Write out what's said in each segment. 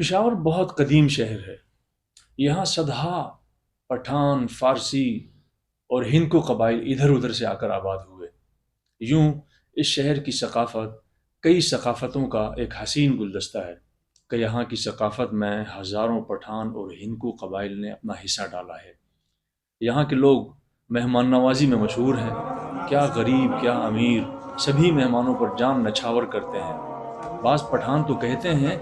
پشاور بہت قدیم شہر ہے۔ یہاں صدہا پٹھان، فارسی اور ہندکو قبائل ادھر ادھر سے آ کر آباد ہوئے۔ یوں اس شہر کی ثقافت کئی ثقافتوں کا ایک حسین گلدستہ ہے کہ یہاں کی ثقافت میں ہزاروں پٹھان اور ہندکو قبائل نے اپنا حصہ ڈالا ہے۔ یہاں کے لوگ مہمان نوازی میں مشہور ہیں۔ کیا غریب کیا امیر، سبھی مہمانوں پر جان نچھاور کرتے ہیں۔ بعض پٹھان تو کہتے ہیں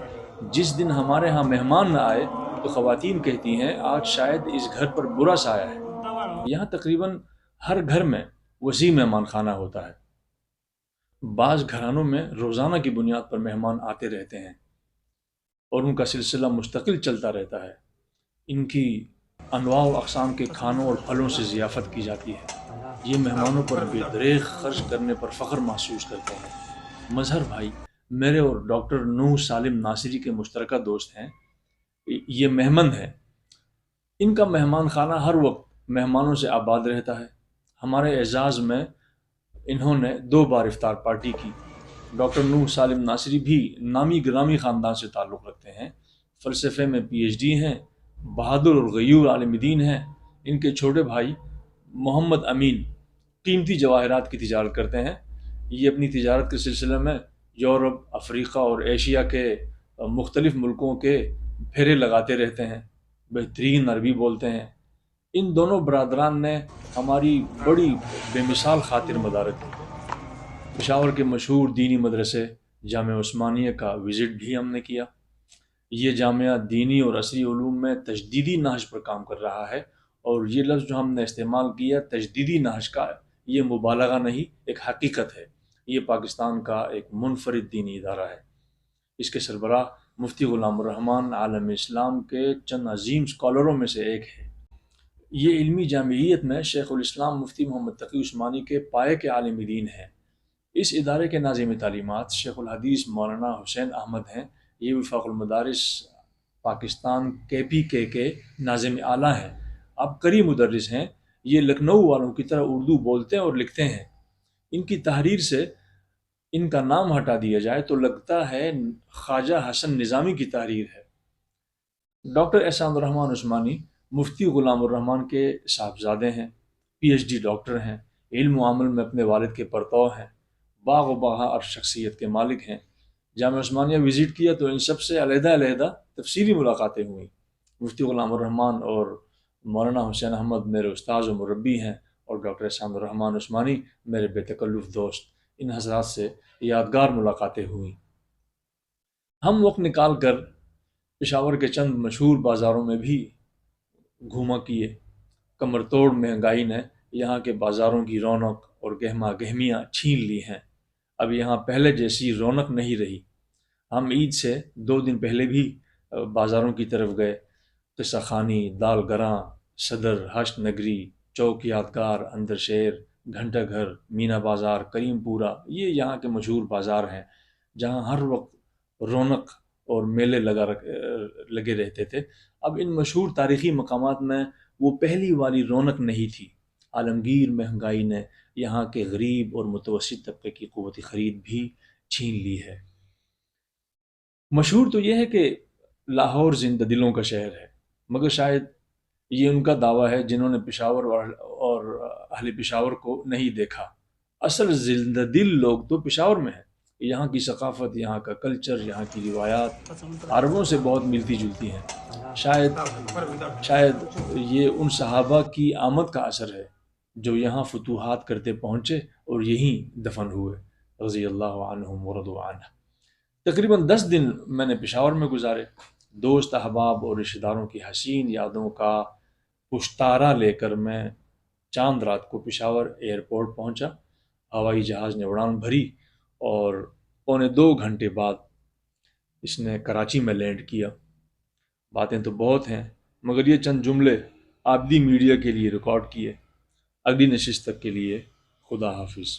جس دن ہمارے ہاں مہمان نہ آئے تو خواتین کہتی ہیں آج شاید اس گھر پر برا سایہ ہے۔ یہاں تقریباً ہر گھر میں وسیع مہمان خانہ ہوتا ہے۔ بعض گھرانوں میں روزانہ کی بنیاد پر مہمان آتے رہتے ہیں اور ان کا سلسلہ مستقل چلتا رہتا ہے۔ ان کی انواع و اقسام کے کھانوں اور پھلوں سے ضیافت کی جاتی ہے۔ یہ مہمانوں پر بے دریغ خرچ کرنے پر فخر محسوس کرتے ہیں۔ مظہر بھائی میرے اور ڈاکٹر نوح سالم ناصری کے مشترکہ دوست ہیں۔ یہ مہمند ہیں۔ ان کا مہمان خانہ ہر وقت مہمانوں سے آباد رہتا ہے۔ ہمارے اعزاز میں انہوں نے 2 بار افطار پارٹی کی۔ ڈاکٹر نوح سالم ناصری بھی نامی گرامی خاندان سے تعلق رکھتے ہیں۔ فلسفے میں پی ایچ ڈی ہیں، بہادر اور غیور عالم دین ہیں۔ ان کے چھوٹے بھائی محمد امین قیمتی جواہرات کی تجارت کرتے ہیں۔ یہ اپنی تجارت کے سلسلے میں یورپ، افریقہ اور ایشیا کے مختلف ملکوں کے پھیرے لگاتے رہتے ہیں۔ بہترین عربی بولتے ہیں۔ ان دونوں برادران نے ہماری بڑی بے مثال خاطر مدارت کی۔ پشاور کے مشہور دینی مدرسے جامعہ عثمانیہ کا وزٹ بھی ہم نے کیا۔ یہ جامعہ دینی اور عصری علوم میں تجدیدی نہج پر کام کر رہا ہے، اور یہ لفظ جو ہم نے استعمال کیا تجدیدی نہج کا، یہ مبالغہ نہیں، ایک حقیقت ہے۔ یہ پاکستان کا ایک منفرد دینی ادارہ ہے۔ اس کے سربراہ مفتی غلام الرحمن عالم اسلام کے چند عظیم اسکالروں میں سے ایک ہے۔ یہ علمی جامعیت میں شیخ الاسلام مفتی محمد تقی عثمانی کے پائے کے عالم دین ہیں۔ اس ادارے کے ناظم تعلیمات شیخ الحدیث مولانا حسین احمد ہیں۔ یہ وفاق المدارس پاکستان کے ناظم اعلیٰ ہیں۔ عبقری مدرس ہیں۔ یہ لکھنؤ والوں کی طرح اردو بولتے اور لکھتے ہیں۔ ان کی تحریر سے ان کا نام ہٹا دیا جائے تو لگتا ہے خواجہ حسن نظامی کی تحریر ہے۔ ڈاکٹر احسان الرحمن عثمانی مفتی غلام الرحمن کے صاحبزادے ہیں، پی ایچ ڈی ڈاکٹر ہیں، علم و عمل میں اپنے والد کے پرتو ہیں، باغ و بہار شخصیت کے مالک ہیں۔ جامعہ عثمانیہ وزٹ کیا تو ان سب سے علیحدہ علیحدہ تفصیلی ملاقاتیں ہوئیں۔ مفتی غلام الرحمن اور مولانا حسین احمد میرے استاذ و مربی ہیں، اور ڈاکٹر احسان الرحمن عثمانی میرے بے تکلف دوست۔ ان حضرات سے یادگار ملاقاتیں ہوئیں۔ ہم وقت نکال کر پشاور کے چند مشہور بازاروں میں بھی گھوما کیے۔ کمر توڑ مہنگائی نے یہاں کے بازاروں کی رونق اور گہما گہمیاں چھین لی ہیں۔ اب یہاں پہلے جیسی رونق نہیں رہی۔ ہم عید سے 2 دن پہلے بھی بازاروں کی طرف گئے۔ قصہ خانی، دال گراں، صدر، ہشت نگری، چوک یادگار، اندر شیر، گھنٹہ گھر، مینا بازار، کریم پورہ، یہ یہاں کے مشہور بازار ہیں جہاں ہر وقت رونق اور میلے لگے رہتے تھے۔ اب ان مشہور تاریخی مقامات میں وہ پہلی والی رونق نہیں تھی۔ عالمگیر مہنگائی نے یہاں کے غریب اور متوسط طبقے کی قوت خرید بھی چھین لی ہے۔ مشہور تو یہ ہے کہ لاہور زندہ دلوں کا شہر ہے، مگر شاید یہ ان کا دعویٰ ہے جنہوں نے پشاور اور اہل پشاور کو نہیں دیکھا۔ اصل زندہ دل لوگ تو پشاور میں ہیں۔ یہاں کی ثقافت، یہاں کا کلچر، یہاں کی روایات عربوں سے بہت ملتی جلتی ہیں۔ شاید یہ ان صحابہ کی آمد کا اثر ہے جو یہاں فتوحات کرتے پہنچے اور یہیں دفن ہوئے، رضی اللہ عنہم ورضوا عنہ۔ تقریباً 10 دن میں نے پشاور میں گزارے۔ دوست احباب اور رشتہ داروں کی حسین یادوں کا پشتارا لے کر میں چاند رات کو پشاور ایئرپورٹ پہنچا۔ ہوائی جہاز نے اڑان بھری اور 1.25 گھنٹے بعد اس نے کراچی میں لینڈ کیا۔ باتیں تو بہت ہیں، مگر یہ چند جملے آبدی میڈیا کے لیے ریکارڈ کیے۔ اگلی نشست تک کے لیے خدا حافظ۔